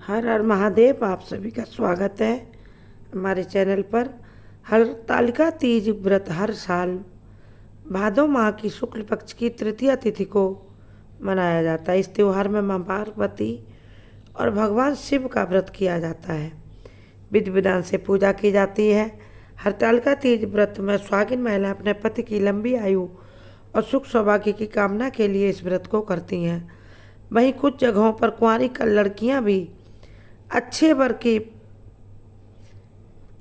हर हर महादेव। आप सभी का स्वागत है हमारे चैनल पर। हरतालिका तीज व्रत हर साल भादो माह की शुक्ल पक्ष की तृतीया तिथि को मनाया जाता है। इस त्यौहार में मां पार्वती और भगवान शिव का व्रत किया जाता है। विधि विधान से पूजा की जाती है। हरतालिका तीज व्रत में सुहागिन महिला अपने पति की लंबी आयु और सुख सौभाग्य की कामना के लिए इस व्रत को करती हैं। वहीं कुछ जगहों पर कुंवारी लड़कियां भी अच्छे वर की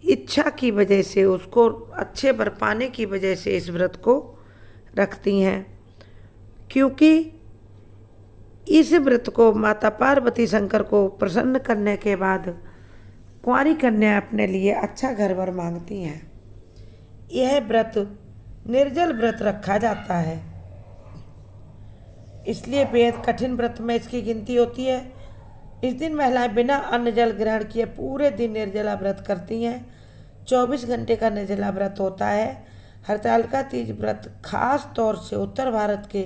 इच्छा की वजह से, उसको अच्छे वर पाने की वजह से इस व्रत को रखती हैं, क्योंकि इस व्रत को माता पार्वती शंकर को प्रसन्न करने के बाद कुंवारी कन्या अपने लिए अच्छा घर वर मांगती हैं। यह व्रत निर्जल व्रत रखा जाता है, इसलिए बेहद कठिन व्रत में इसकी गिनती होती है। इस दिन महिलाएं बिना अन्न जल ग्रहण किए पूरे दिन निर्जला व्रत करती हैं। 24 घंटे का निर्जला व्रत होता है। हरतालिका तीज व्रत खास तौर से उत्तर भारत के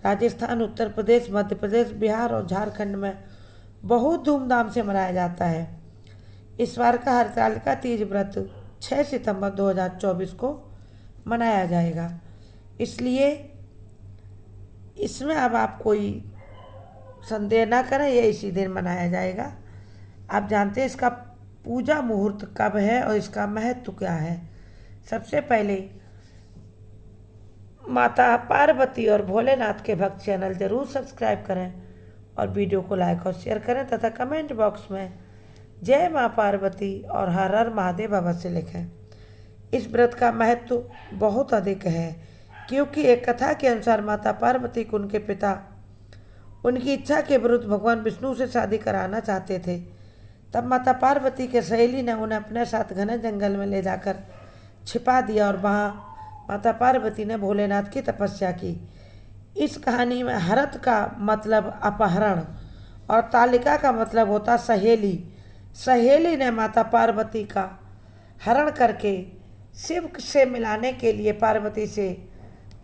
राजस्थान, उत्तर प्रदेश, मध्य प्रदेश, बिहार और झारखंड में बहुत धूमधाम से मनाया जाता है। इस बार का हरतालिका तीज व्रत 6 सितंबर 2024 को मनाया जाएगा, इसलिए इसमें अब आप कोई संदेह ना करें, ये इसी दिन मनाया जाएगा। आप जानते हैं इसका पूजा मुहूर्त कब है और इसका महत्व क्या है। सबसे पहले माता पार्वती और भोलेनाथ के भक्त चैनल जरूर सब्सक्राइब करें और वीडियो को लाइक और शेयर करें तथा कमेंट बॉक्स में जय माँ पार्वती और हर हर महादेव अवश्य लिखें। इस व्रत का महत्व बहुत अधिक है, क्योंकि एक कथा के अनुसार माता पार्वती को उनके पिता उनकी इच्छा के विरुद्ध भगवान विष्णु से शादी कराना चाहते थे। तब माता पार्वती के सहेली ने उन्हें अपने साथ घने जंगल में ले जाकर छिपा दिया और वहाँ माता पार्वती ने भोलेनाथ की तपस्या की। इस कहानी में हरत का मतलब अपहरण और तालिका का मतलब होता सहेली। सहेली ने माता पार्वती का हरण करके शिव से मिलाने के लिए पार्वती से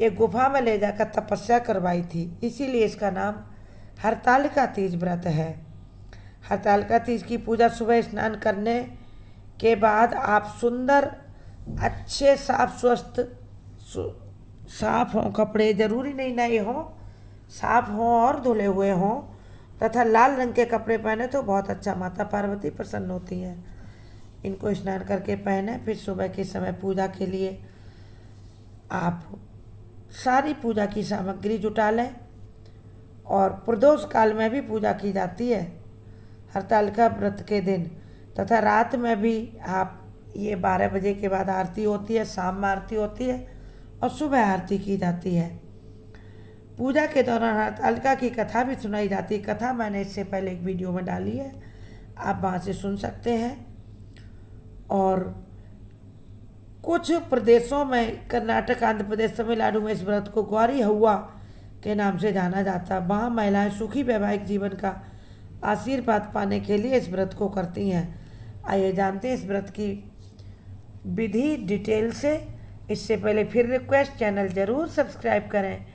एक गुफा में ले जाकर तपस्या करवाई थी, इसीलिए इसका नाम हरतालिका तीज व्रत है। हरतालिका तीज की पूजा सुबह स्नान करने के बाद आप सुंदर, अच्छे, साफ, स्वस्थ, साफ हों कपड़े, जरूरी नहीं नए हों, साफ हों और धुले हुए हों तथा लाल रंग के कपड़े पहने तो बहुत अच्छा, माता पार्वती प्रसन्न होती हैं। इनको स्नान करके पहने। फिर सुबह के समय पूजा के लिए आप सारी पूजा की सामग्री जुटा लें और प्रदोष काल में भी पूजा की जाती है हरतालिका व्रत के दिन, तथा रात में भी आप ये 12 बजे के बाद आरती होती है, शाम में आरती होती है और सुबह आरती की जाती है। पूजा के दौरान हरतालिका की कथा भी सुनाई जाती है। कथा मैंने इससे पहले एक वीडियो में डाली है, आप वहाँ से सुन सकते हैं। और कुछ प्रदेशों में, कर्नाटक, आंध्र प्रदेश, तमिलनाडु में इस व्रत को ग्वारी हवा के नाम से जाना जाता है। वहाँ महिलाएं सुखी वैवाहिक जीवन का आशीर्वाद पाने के लिए इस व्रत को करती हैं। आइए जानते हैं इस व्रत की विधि डिटेल से। इससे पहले फिर रिक्वेस्ट, चैनल जरूर सब्सक्राइब करें।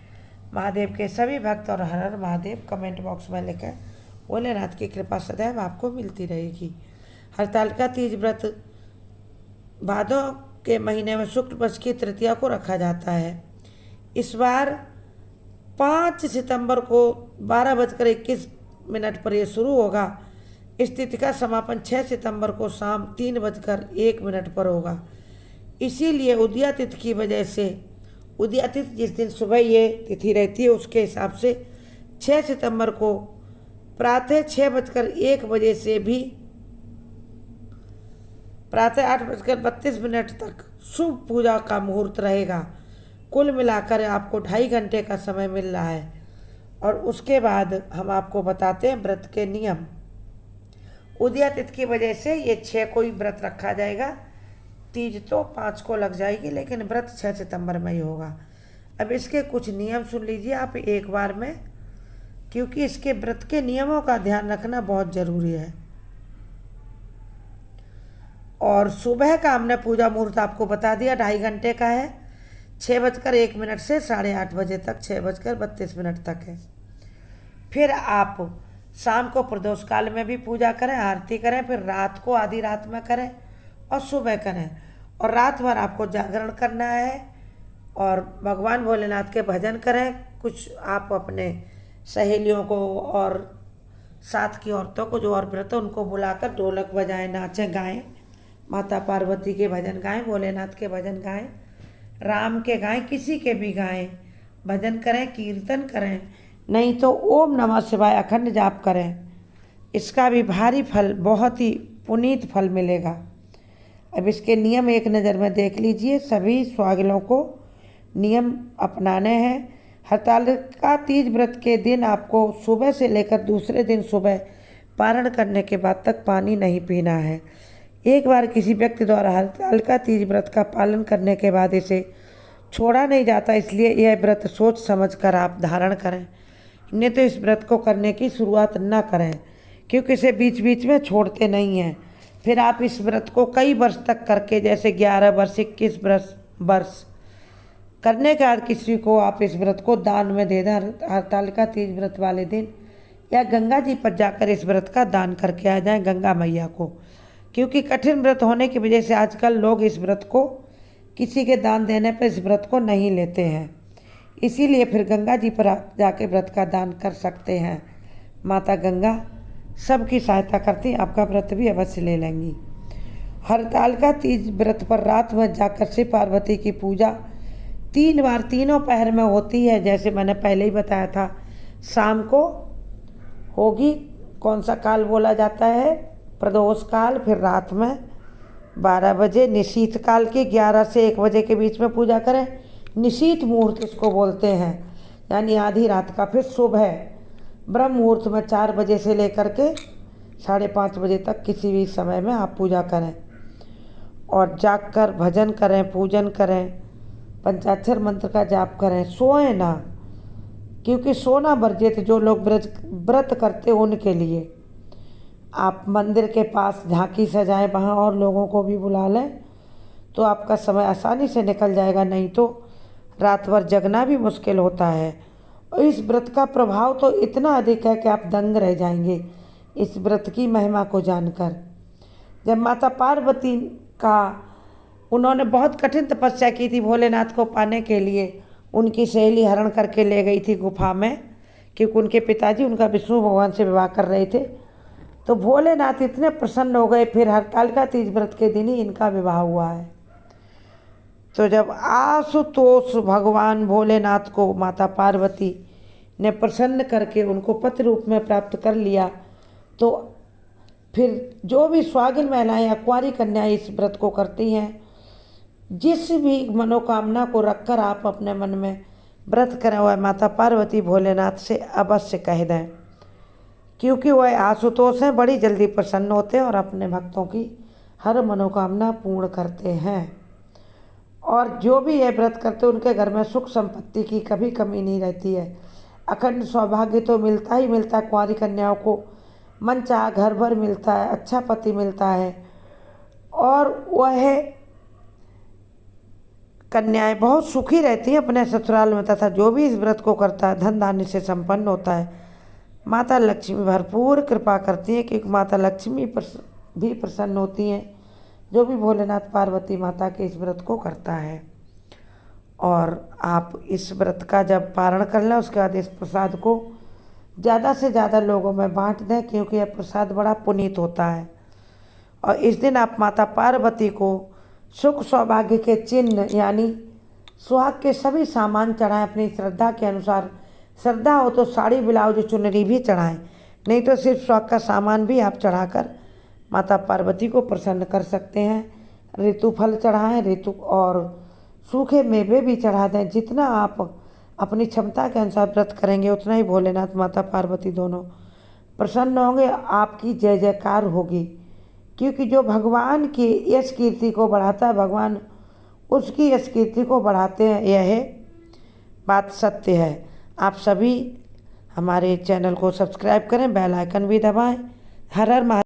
महादेव के सभी भक्त और हर हर महादेव कमेंट बॉक्स में लिखें। भोलेनाथ की कृपा सदैव आपको मिलती रहेगी। हरतालिका तीज व्रत भादों के महीने में शुक्ल पक्ष की तृतीया को रखा जाता है। इस बार 5 सितंबर को 12:21 पर यह शुरू होगा। इस तिथि का समापन 6 सितंबर को शाम 3:01 पर होगा। इसीलिए उदया तिथि की वजह से, उदया तिथि जिस दिन सुबह ये तिथि रहती है उसके हिसाब से 6 सितंबर को प्रातः 6:01 से भी प्रातः 8:32 तक शुभ पूजा का मुहूर्त रहेगा। कुल मिलाकर आपको 2.5 घंटे का समय मिल रहा है। और उसके बाद हम आपको बताते हैं व्रत के नियम। उदया तिथि की वजह से ये 6 को ही व्रत रखा जाएगा। तीज तो 5 को लग जाएगी, लेकिन व्रत 6 सितंबर में ही होगा। अब इसके कुछ नियम सुन लीजिए आप एक बार में, क्योंकि इसके व्रत के नियमों का ध्यान रखना बहुत जरूरी है। और सुबह का हमने पूजा मुहूर्त आपको बता दिया, 2.5 घंटे का है। 6:01 से 8:30 बजे तक, 6:32 तक है। फिर आप शाम को प्रदोष काल में भी पूजा करें, आरती करें, फिर रात को आधी रात में करें और सुबह करें। और रात भर आपको जागरण करना है और भगवान भोलेनाथ के भजन करें। कुछ आप अपने सहेलियों को और साथ की औरतों को जो और व्रत उनको बुलाकर ढोलक बजाएं, नाचें, गाएं, माता पार्वती के भजन गाएं, भोलेनाथ के भजन गाएं, राम के गाएं, किसी के भी गाएं, भजन करें, कीर्तन करें, नहीं तो ओम नमः शिवाय अखंड जाप करें। इसका भी भारी फल, बहुत ही पुनीत फल मिलेगा। अब इसके नियम एक नज़र में देख लीजिए। सभी स्वागलों को नियम अपनाने हैं। हरतालिका तीज व्रत के दिन आपको सुबह से लेकर दूसरे दिन सुबह पारण करने के बाद तक पानी नहीं पीना है। एक बार किसी व्यक्ति द्वारा हरतालिका तीज व्रत का पालन करने के बाद इसे छोड़ा नहीं जाता, इसलिए यह व्रत सोच समझ कर आप धारण करें। नहीं तो इस व्रत को करने की शुरुआत न करें, क्योंकि इसे बीच बीच में छोड़ते नहीं हैं। फिर आप इस व्रत को कई वर्ष तक करके, जैसे 11 वर्ष, 21 वर्ष करने के बाद किसी को आप इस व्रत को दान में दे दें। हरतालिका तीज व्रत वाले दिन या गंगा जी पर जाकर इस व्रत का दान करके आ जाएं, गंगा मैया को। क्योंकि कठिन व्रत होने की वजह से आजकल लोग इस व्रत को किसी के दान देने पर इस व्रत को नहीं लेते हैं। इसीलिए फिर गंगा जी पर आप जाके व्रत का दान कर सकते हैं। माता गंगा सबकी सहायता करती, आपका व्रत भी अवश्य ले लेंगी। हरतालिका तीज व्रत पर रात में जाकर शिव पार्वती की पूजा 3 बार तीनों पहर में होती है। जैसे मैंने पहले ही बताया था, शाम को होगी, कौन सा काल बोला जाता है, प्रदोष काल, फिर रात में 12 बजे निशीथ काल की 11 से 1 बजे के बीच में पूजा करें। निशीथ मुहूर्त इसको बोलते हैं, यानी आधी रात का। फिर सुबह ब्रह्म मुहूर्त में 4 बजे से लेकर के 5:30 बजे तक किसी भी समय में आप पूजा करें और जागकर भजन करें, पूजन करें, पंचाक्षर मंत्र का जाप करें। सोएं ना, क्योंकि सोना वर्जित, जो लोग व्रत करते उनके लिए। आप मंदिर के पास झांकी सजाएं, वहाँ और लोगों को भी बुला लें तो आपका समय आसानी से निकल जाएगा। नहीं तो रात भर जगना भी मुश्किल होता है। और इस व्रत का प्रभाव तो इतना अधिक है कि आप दंग रह जाएंगे इस व्रत की महिमा को जानकर। जब माता पार्वती का उन्होंने बहुत कठिन तपस्या की थी भोलेनाथ को पाने के लिए, उनकी सहेली हरण करके ले गई थी गुफा में, क्योंकि उनके पिताजी उनका विष्णु भगवान से विवाह कर रहे थे। तो भोलेनाथ इतने प्रसन्न हो गए, फिर हरतालिका तीज व्रत के दिन ही इनका विवाह हुआ है। तो जब आशुतोष भगवान भोलेनाथ को माता पार्वती ने प्रसन्न करके उनको पति रूप में प्राप्त कर लिया, तो फिर जो भी स्वागिन महिलाएं या कुंवारी कन्याएं इस व्रत को करती हैं, जिस भी मनोकामना को रखकर आप अपने मन में व्रत करें, वह माता पार्वती भोलेनाथ से अवश्य कह दें, क्योंकि वह आशुतोष हैं, बड़ी जल्दी प्रसन्न होते हैं और अपने भक्तों की हर मनोकामना पूर्ण करते हैं। और जो भी यह व्रत करते हैं उनके घर में सुख संपत्ति की कभी कमी नहीं रहती है। अखंड सौभाग्य तो मिलता ही मिलता है। कुंवारी कन्याओं को मनचाहा घर भर मिलता है, अच्छा पति मिलता है और वह कन्याएं बहुत सुखी रहती हैं अपने ससुराल में। तथा जो भी इस व्रत को करता है धन धान्य से संपन्न होता है। माता लक्ष्मी भरपूर कृपा करती हैं, क्योंकि माता लक्ष्मी भी प्रसन्न होती हैं जो भी भोलेनाथ पार्वती माता के इस व्रत को करता है। और आप इस व्रत का जब पारण कर लें, उसके बाद इस प्रसाद को ज़्यादा से ज़्यादा लोगों में बांट दें, क्योंकि यह प्रसाद बड़ा पुनीत होता है। और इस दिन आप माता पार्वती को सुख सौभाग्य के चिन्ह यानी सुहाग के सभी सामान चढ़ाएं अपनी श्रद्धा के अनुसार। श्रद्धा हो तो साड़ी, ब्लाउज, चुनरी भी चढ़ाएं, नहीं तो सिर्फ सुहाग का सामान भी आप चढ़ाकर माता पार्वती को प्रसन्न कर सकते हैं। ऋतु फल चढ़ाएं, ऋतु और सूखे मेवे भी चढ़ा दें। जितना आप अपनी क्षमता के अनुसार व्रत करेंगे उतना ही भोलेनाथ माता पार्वती दोनों प्रसन्न होंगे, आपकी जय जयकार होगी। क्योंकि जो भगवान की यश कीर्ति को बढ़ाता है, भगवान उसकी यश कीर्ति को बढ़ाते हैं, यह बात सत्य है। आप सभी हमारे चैनल को सब्सक्राइब करें, बेल आइकन भी दबाएं। हर हर महादेव।